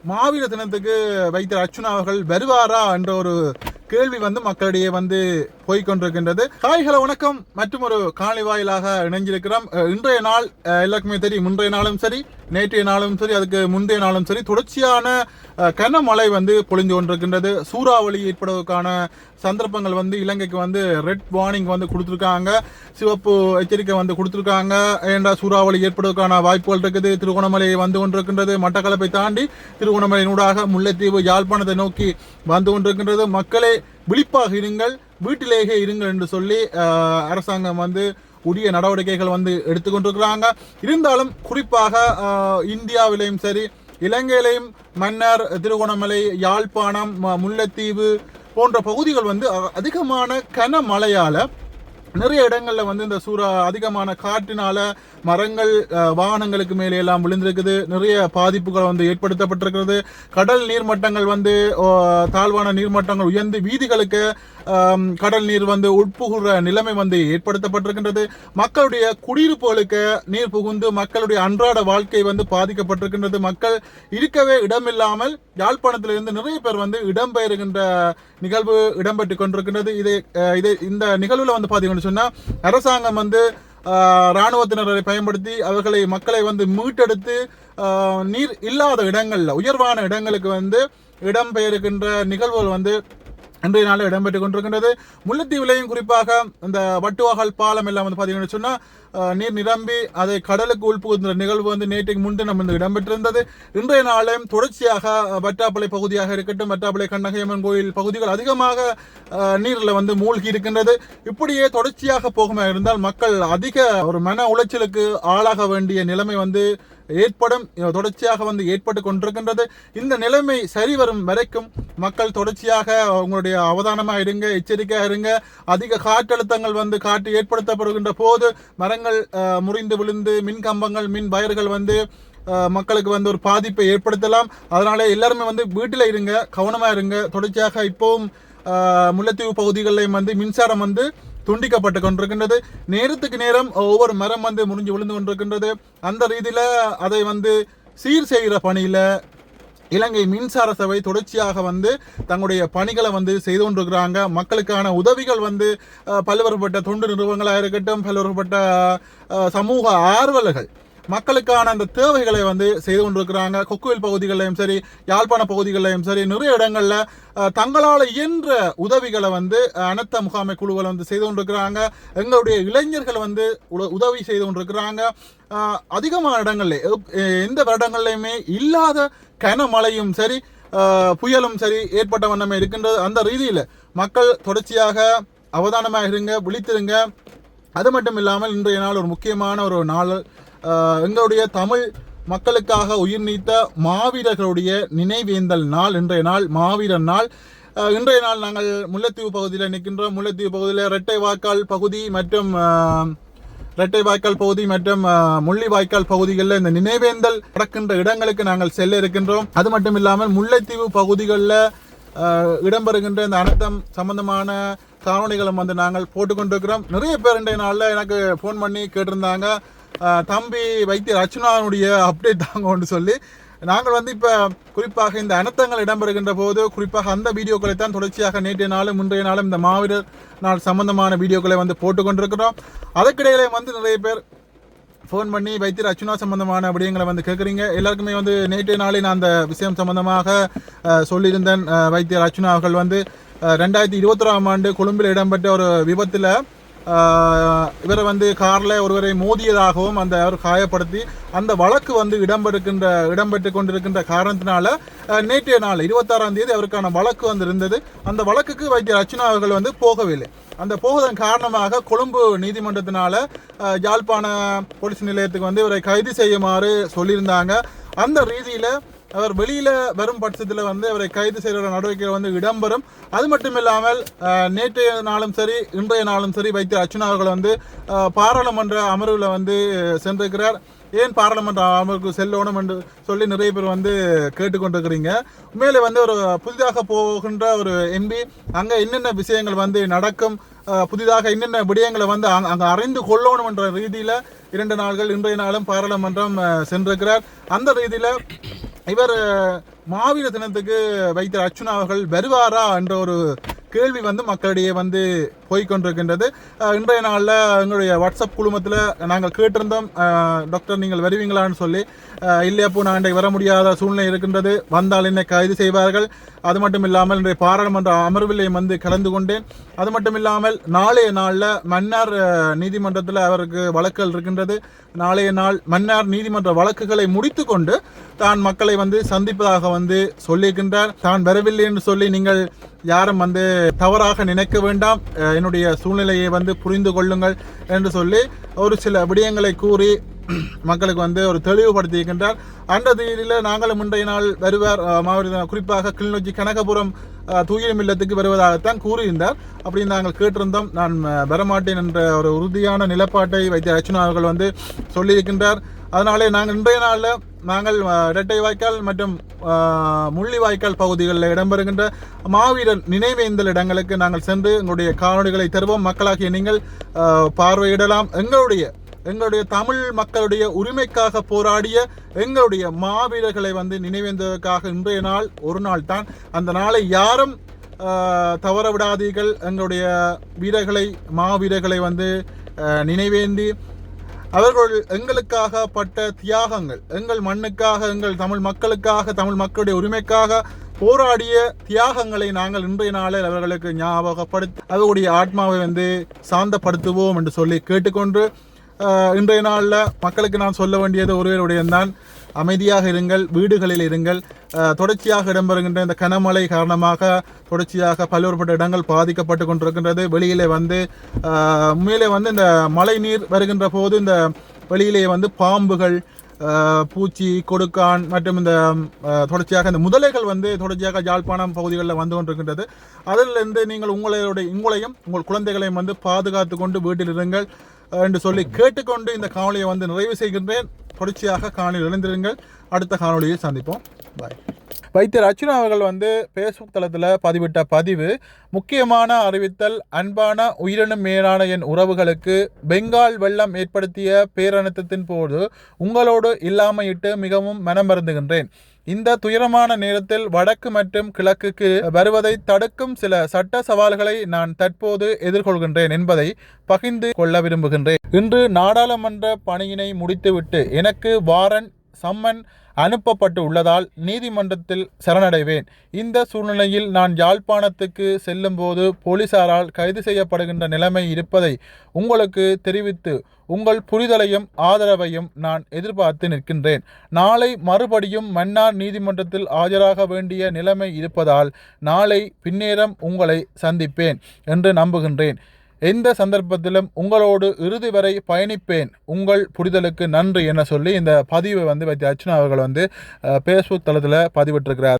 மாவீர தினத்துக்கு வைத்தியர் அர்ச்சுனா அவர்கள் வருவாரா என்ற ஒரு கேள்வி மக்களிடையே போய்கொண்டிருக்கின்றது. ஹலோ வணக்கம். மற்றும் ஒரு காணொளி வாயிலாக இணைஞ்சிருக்கிறோம். இன்றைய நாள் எல்லாருக்குமே தெரியும். இன்றைய நாளும் சரி, நேற்றைய நாளும் சரி, அதுக்கு முந்தைய நாளும் சரி, தொடர்ச்சியான கனமழை பொழிஞ்சு கொண்டிருக்கின்றது. சூறாவளி ஏற்படுவதற்கான சந்தர்ப்பங்கள் இலங்கைக்கு ரெட் வார்னிங் கொடுத்துருக்காங்க, சிவப்பு எச்சரிக்கை கொடுத்துருக்காங்க. ஏண்டா சூறாவளி ஏற்படுவதற்கான வாய்ப்புகள் இருக்குது. திருகோணமலை கொண்டிருக்கின்றது. மட்டக்களப்பை தாண்டி திருகோணமலையினூடாக முல்லைத்தீவு, யாழ்ப்பாணத்தை நோக்கி கொண்டிருக்கின்றது. மக்களே விழிப்பாக இருங்கள், வீட்டிலேயே இருங்கள் என்று சொல்லி அரசாங்கம் உரிய நடவடிக்கைகள் எடுத்துக்கொண்டிருக்கிறாங்க. இருந்தாலும் குறிப்பாக இந்தியாவிலையும் சரி, இலங்கையிலையும் மன்னார், திருகோணமலை, யாழ்ப்பாணம், முல்லைத்தீவு போன்ற பகுதிகள் அதிகமான கனமழையால நிறைய இடங்கள்ல இந்த அதிகமான காற்றினால மரங்கள் வாகனங்களுக்கு மேலே எல்லாம் விழுந்திருக்குது. நிறைய பாதிப்புகள் ஏற்படுத்தப்பட்டிருக்கிறது. கடல் நீர்மட்டங்கள் தாழ்வான நீர்மட்டங்கள் உயர்ந்து வீதிகளுக்கு கடல் நீர் உட்புகுற நிலைமை ஏற்படுத்தப்பட்டிருக்கின்றது. மக்களுடைய குடியிருப்புகளுக்கு நீர் புகுந்து மக்களுடைய அன்றாட வாழ்க்கை பாதிக்கப்பட்டிருக்கின்றது. மக்கள் இருக்கவே இடமில்லாமல் யாழ்ப்பாணத்திலிருந்து நிறைய பேர் இடம்பெயர்கின்ற நிகழ்வு இடம்பெற்றுக் கொண்டிருக்கின்றது. இந்த நிகழ்வுல பாத்தீங்கன்னு சொன்னா அரசாங்கம் இராணுவத்தினரை பயன்படுத்தி அவர்களை மக்களை மீட்டெடுத்து நீர் இல்லாத இடங்கள்ல உயர்வான இடங்களுக்கு இடம்பெயர்கின்ற நிகழ்வுகள் இன்றைய நாளில் இடம்பெற்றுக் கொண்டிருக்கின்றது. முல்லைத்தீவிலையும் குறிப்பாக இந்த வட்டுவாகல் பாலம் எல்லாம் பாத்தீங்கன்னு சொன்னா நீர் நிரம்பி அதை கடலுக்கு உள்புகுந்த நிகழ்வு நேற்றைக்கு முன்தினம் இடம்பெற்றிருந்தது. இன்றைய நாளையும் தொடர்ச்சியாக வட்டாப்பளை பகுதியாக இருக்கட்டும், வட்டாப்பளை கண்ணகையம்மன் கோயில் பகுதிகள் அதிகமாக நீரில் மூழ்கி இருக்கின்றது. இப்படியே தொடர்ச்சியாக போகுமா இருந்தால் மக்கள் அதிக ஒரு மன உளைச்சலுக்கு ஆளாக வேண்டிய நிலைமை ஏற்படும், தொடர்ச்சியாக ஏற்பட்டு கொண்டிருக்கின்றது. இந்த நிலைமை சரி வரும் வரைக்கும் மக்கள் தொடர்ச்சியாக உங்களுடைய அவதானமா இருங்க, எச்சரிக்கையாக இருங்க. அதிக காற்றழுத்தங்கள் காற்று ஏற்படுத்தப்படுகின்ற போது மரங்கள் முறிந்து விழுந்து மின் கம்பங்கள், மின் வயர்கள் மக்களுக்கு ஒரு பாதிப்பை ஏற்படுத்தலாம். அதனால எல்லாருமே வீட்டில் இருங்க, கவனமா இருங்க. தொடர்ச்சியாக இப்பவும் முல்லைத்தீவு பகுதிகளில் மின்சாரம் துண்டிக்கப்பட்டு கொண்டிருக்கின்றது. நேரத்துக்கு நேரம் ஒவ்வொரு மரம் முறிஞ்சு விழுந்து கொண்டிருக்கின்றது. அந்த ரீதியில அதை சீர் செய்கிற பணியில இலங்கை மின்சார சபை தொடர்ச்சியாக தங்களுடைய பணிகளை செய்து கொண்டிருக்கிறாங்க. மக்களுக்கான உதவிகள் பல்வேறுபட்ட தொண்டு நிறுவனங்களாக இருக்கட்டும், பல்வேறுபட்ட சமூக ஆர்வலர்கள் மக்களுக்கான அந்த தேவைகளை செய்து கொண்டிருக்கிறாங்க. கொக்குவில் பகுதிகளிலும் சரி, யாழ்ப்பாண பகுதிகளிலும் சரி, நிறைய இடங்கள்ல தங்களால் இயன்ற உதவிகளை அனர்த்த முகாமை குழுக்கள் செய்து கொண்டிருக்கிறாங்க. எங்களுடைய இளைஞர்கள் உதவி செய்து கொண்டிருக்கிறாங்க. அதிகமான இடங்கள்ல எந்த வருடங்கள்லையுமே இல்லாத கனமழையும் சரி, புயலும் சரி ஏற்பட்ட வண்ணமே இருக்கின்றது. அந்த ரீதியில மக்கள் தொடர்ச்சியாக அவதானமாக இருங்க, விழித்திருங்க. அது மட்டும் இல்லாமல் இன்றைய நாள் ஒரு முக்கியமான ஒரு நாள். எங்களுடைய தமிழ் மக்களுக்காக உயிர் நீத்த மாவீரர்களுடைய நினைவேந்தல் நாள். இன்றைய நாள் மாவீரர் நாள். இன்றைய நாள் நாங்கள் முல்லைத்தீவு பகுதியில் நிற்கின்றோம். முல்லைத்தீவு பகுதியில் இரட்டை வாய்க்கால் பகுதி மற்றும் முள்ளிவாய்க்கால் பகுதிகளில் இந்த நினைவேந்தல் நடக்கின்ற இடங்களுக்கு நாங்கள் செல்ல இருக்கின்றோம். அது மட்டும் இல்லாமல் முல்லைத்தீவு பகுதிகளில் இடம்பெறுகின்ற இந்த அனர்த்தம் சம்பந்தமான காணொளிகளும் நாங்கள் போட்டுக்கொண்டிருக்கிறோம். நிறைய பேர் இன்றைய நாளில் எனக்கு ஃபோன் பண்ணி கேட்டிருந்தாங்க, தம்பி வைத்தியர் அர்ச்சுனாவுடைய அப்டேட் தாங்க சொல்லி. நாங்கள் இப்போ குறிப்பாக இந்த அனர்த்தங்கள் இடம்பெறுகின்ற போது குறிப்பாக அந்த வீடியோக்களை தான் தொடர்ச்சியாக நேற்றைய நாளும் முன்றைய நாளும் இந்த மாவீரர் நாள் சம்பந்தமான வீடியோக்களை போட்டுக்கொண்டிருக்கிறோம். அதற்கிடையிலே நிறைய பேர் ஃபோன் பண்ணி வைத்தியர் அர்ச்சுனா சம்பந்தமான விடயங்களை கேட்குறீங்க. எல்லாருக்குமே நேற்றைய நாளே நான் அந்த விஷயம் சம்பந்தமாக சொல்லியிருந்தேன். வைத்தியர் அர்ச்சுனா அவர்கள் 2021ஆம் ஆண்டு கொழும்பில் இடம்பெற்ற ஒரு விபத்தில் இவரை கார்ல ஒருவரை மோதியதாகவும் அவர் காயப்படுத்தி அந்த வழக்கு இடம்பெற்று கொண்டிருக்கின்ற காரணத்தினால நேற்றைய நாள் 26ஆம் தேதி அவருக்கான வழக்கு இருந்தது. அந்த வழக்குக்கு வைத்தியர் அர்ச்சுனா அவர்கள் போகவில்லை. அந்த போவதன் காரணமாக கொழும்பு நீதிமன்றத்தினால யாழ்ப்பாண போலீஸ் நிலையத்துக்கு இவரை கைது செய்யுமாறு சொல்லியிருந்தாங்க. அந்த ரீதியில அவர் வெளியில வரும் பட்சத்தில் அவரை கைது செய்கிற நடவடிக்கைகள் இடம்பெறும். அது மட்டும் இல்லாமல் நேற்றைய நாளும் சரி, இன்றைய நாளும் சரி வைத்தியர் அர்ச்சுனா அவர்கள் பாராளுமன்ற அமர்வில் சென்றிருக்கிறார். ஏன் பாராளுமன்ற அமர்வுக்கு செல்லணும் என்று சொல்லி நிறைய பேர் கேட்டுக்கொண்டிருக்கிறீங்க. உண்மையிலே ஒரு புதிதாக போகின்ற ஒரு எம்பி அங்கே என்னென்ன விஷயங்கள் நடக்கும், புதிதாக என்னென்ன விடயங்களை வந்து அங்கே அறிந்து கொள்ளணும் என்ற ரீதியில் 2 நாள்கள் இன்றைய நாளும் பாராளுமன்றம் சென்றிருக்கிறார். அந்த ரீதியில் இவர் மாவீர தினத்துக்கு வைத்தியர் அர்ச்சுனா அவர்கள் வருவாரா என்ற ஒரு கேள்வி வந்து மக்களிடையே வந்து போய்கொண்டிருக்கின்றது. இன்றைய நாளில் எங்களுடைய வாட்ஸ்அப் குழுமத்தில் நாங்கள் கேட்டிருந்தோம், டாக்டர் நீங்கள் வருவீங்களான்னு சொல்லி. இல்லையப்போ நான் இன்றைக்கு வர முடியாத சூழ்நிலை இருக்கின்றது, வந்தால் என்னை கைது செய்வார்கள். அது மட்டும் இல்லாமல் இன்றைய பாராளுமன்ற அமர்விலையும் வந்து கலந்து கொண்டேன். அது மட்டும் இல்லாமல் நாளைய நாளில் மன்னார் நீதிமன்றத்தில் அவருக்கு வழக்குகள் இருக்கின்றது. நாளைய நாள் மன்னார் நீதிமன்ற வழக்குகளை முடித்து கொண்டு தான் மக்களை வந்து சந்திப்பதாக வந்து சொல்லியிருக்கின்றார். தான் வரவில்லை என்று சொல்லி நீங்கள் யாரும் வந்து தவறாக நினைக்க வேண்டாம், என்னுடைய சூழ்நிலையை வந்து புரிந்து கொள்ளுங்கள் என்று சொல்லி ஒரு சில விடயங்களை கூறி மக்களுக்கு வந்து ஒரு தெளிவுபடுத்தியிருக்கின்றார். அந்த ரீதியில் நாங்களும் இன்றைய நாள் வருவார், மாவட்ட குறிப்பாக கிளிநொச்சி கனகபுரம் தூயிலும் இல்லத்துக்கு வருவதாகத்தான் கூறியிருந்தார். அப்படி நாங்கள் கேட்டிருந்தோம். நான் வரமாட்டேன் என்ற ஒரு உறுதியான நிலப்பாட்டை வைத்திய அர்ச்சுனா அவர்கள் வந்து சொல்லியிருக்கின்றார். அதனாலே நாங்கள் இன்றைய நாளில் நாங்கள் இரட்டை வாய்க்கால் மற்றும் முள்ளிவாய்க்கால் பகுதிகளில் இடம்பெறுகின்ற மாவீரர் நினைவேந்தல் இடங்களுக்கு நாங்கள் சென்று எங்களுடைய காணொலிகளை தருவோம். மக்களாகிய நீங்கள் பார்வையிடலாம். எங்களுடைய தமிழ் மக்களுடைய உரிமைக்காக போராடிய எங்களுடைய மாவீரர்களை வந்து நினைவேந்ததற்காக இன்றைய நாள் ஒரு நாள் தான். அந்த நாளை யாரும் தவற விடாதீர்கள். எங்களுடைய வீரர்களை மாவீரர்களை வந்து நினைவேந்தி அவர்கள் எங்களுக்காக பட்ட தியாகங்கள், எங்கள் மண்ணுக்காக, எங்கள் தமிழ் மக்களுக்காக, தமிழ் மக்களுடைய உரிமைக்காக போராடிய தியாகங்களை நாங்கள் இன்றைய நாளில் அவர்களுக்கு ஞாபகப்படுத்தி அவர்களுடைய ஆத்மாவை வந்து சாந்தப்படுத்துவோம் என்று சொல்லி கேட்டுக்கொண்டு இன்றைய நாளில் மக்களுக்கு நான் சொல்ல வேண்டியது ஒருவருடையதான். அமைதியாக இருங்கள், வீடுகளில் இருங்கள். தொடர்ச்சியாக இடம்பெறுகின்ற இந்த கனமழை காரணமாக தொடர்ச்சியாக பல்வேறுபட்ட இடங்கள் பாதிக்கப்பட்டு கொண்டிருக்கின்றது. வெளியிலே வந்து உண்மையிலே வந்து இந்த மழை நீர் வருகின்ற போது இந்த வெளியிலே வந்து பாம்புகள், பூச்சி, கொடுக்கான் மற்றும் இந்த தொடர்ச்சியாக இந்த முதலைகள் வந்து தொடர்ச்சியாக யாழ்ப்பாணம் பகுதிகளில் வந்து கொண்டிருக்கின்றது. அதிலிருந்து நீங்கள் உங்களையும் உங்கள் குழந்தைகளையும் வந்து பாதுகாத்து கொண்டு வீட்டில் இருங்கள் என்று சொல்லி கேட்டுக்கொண்டு இந்த காணொலியை வந்து நிறைவு செய்கின்றேன். தொடர்ச்சியாக காணொலியில் இணைந்திருங்கள். அடுத்த காணொலியில் சந்திப்போம். பாய். வைத்தியர் அர்ச்சுனா அவர்கள் வந்து ஃபேஸ்புக் தளத்தில் பதிவிட்ட பதிவு முக்கியமான அறிவித்தல். அன்பான உயிரினும் மேலான என் உறவுகளுக்கு பெங்கால் வெள்ளம் ஏற்படுத்திய பேரழுத்தத்தின் போது உங்களோடு இல்லாமையிட்டு மிகவும் மனம் வருந்துகின்றேன். இந்த துயரமான நேரத்தில் வடக்கு மற்றும் கிழக்குக்கு வருவதை தடுக்கும் சில சட்ட சவால்களை நான் தற்போது எதிர்கொள்கின்றேன் என்பதை பகிர்ந்து கொள்ள விரும்புகின்றேன். இன்று நாடாளுமன்ற பணியினை முடித்துவிட்டு எனக்கு வாரண்ட் சம்மன் அனுப்பப்பட்டு உள்ளதால் நீதிமன்றத்தில் சரணடைவேன். இந்த சூழ்நிலையில் நான் யாழ்ப்பாணத்துக்கு செல்லும் போது போலீசாரால் கைது செய்யப்படுகின்ற நிலைமை இருப்பதை உங்களுக்கு தெரிவித்து உங்கள் புரிதலையும் ஆதரவையும் நான் எதிர்பார்த்து நிற்கின்றேன். நாளை மறுபடியும் மன்னார் நீதிமன்றத்தில் ஆஜராக வேண்டிய நிலைமை இருப்பதால் நாளை பின்னேரம் உங்களை சந்திப்பேன் என்று நம்புகின்றேன். எந்த சந்தர்ப்பத்திலும் உங்களோடு இறுதி வரை பயணிப்பேன். உங்கள் புரிதலுக்கு நன்றி என சொல்லி இந்த பதிவை வந்து வைத்திய அர்ச்சுனா அவர்கள் வந்து ஃபேஸ்புக் தளத்தில் பதிவிட்டிருக்கிறார்.